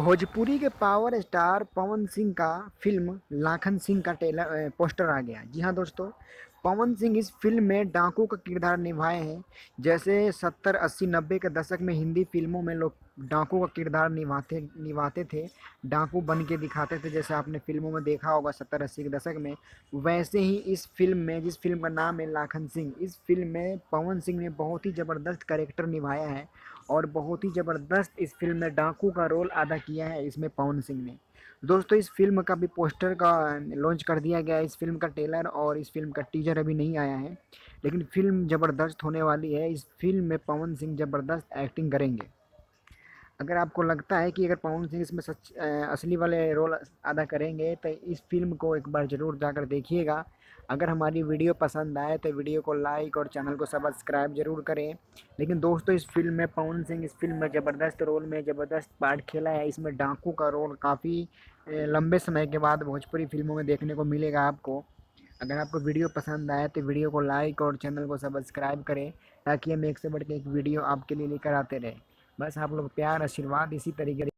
भोजपुरी के power star Pawan Singh का film Lakhan Singh का टेलर पोस्टर आ गया। जी हाँ दोस्तों, पवन सिंह इस फिल्म में डाकू का किरदार निभाए हैं। जैसे 70 80 90 के दशक में हिंदी फिल्मों में लोग डाकू का किरदार निभाते निभाते थे, डाकू बन के दिखाते थे, जैसे आपने फिल्मों में देखा होगा 70 80 के दशक में। वैसे ही इस फिल्म में, जिस फिल्म का नाम है लाखन सिंह, इस फिल्म में पवन सिंह ने बहुत ही ज़बरदस्त कैरेक्टर निभाया है और बहुत ही ज़बरदस्त इस फिल्म में डाकू का रोल अदा किया है इसमें पवन सिंह ने। दोस्तों, इस फिल्म का भी पोस्टर का लॉन्च कर दिया गया है। इस फिल्म का ट्रेलर और इस फिल्म का टीजर अभी नहीं आया है, लेकिन फिल्म ज़बरदस्त होने वाली है। इस फिल्म में पवन सिंह ज़बरदस्त एक्टिंग करेंगे। अगर आपको लगता है कि अगर पवन सिंह इसमें असली वाले रोल अदा करेंगे तो इस फिल्म को एक बार ज़रूर जाकर देखिएगा। अगर हमारी वीडियो पसंद आए तो वीडियो को लाइक और चैनल को सब्सक्राइब जरूर करें। लेकिन दोस्तों, इस फिल्म में पवन सिंह इस फिल्म में ज़बरदस्त रोल में ज़बरदस्त पार्ट खेला है। इसमें डाकू का रोल काफ़ी लंबे समय के बाद भोजपुरी फिल्मों में देखने को मिलेगा आपको। अगर आपको वीडियो पसंद आए तो वीडियो को लाइक और चैनल को सब्सक्राइब करें, ताकि हम एक से बढ़ के एक वीडियो आपके लिए लेकर आते रहें। बस आप लोग प्यार आशीर्वाद इसी तरीके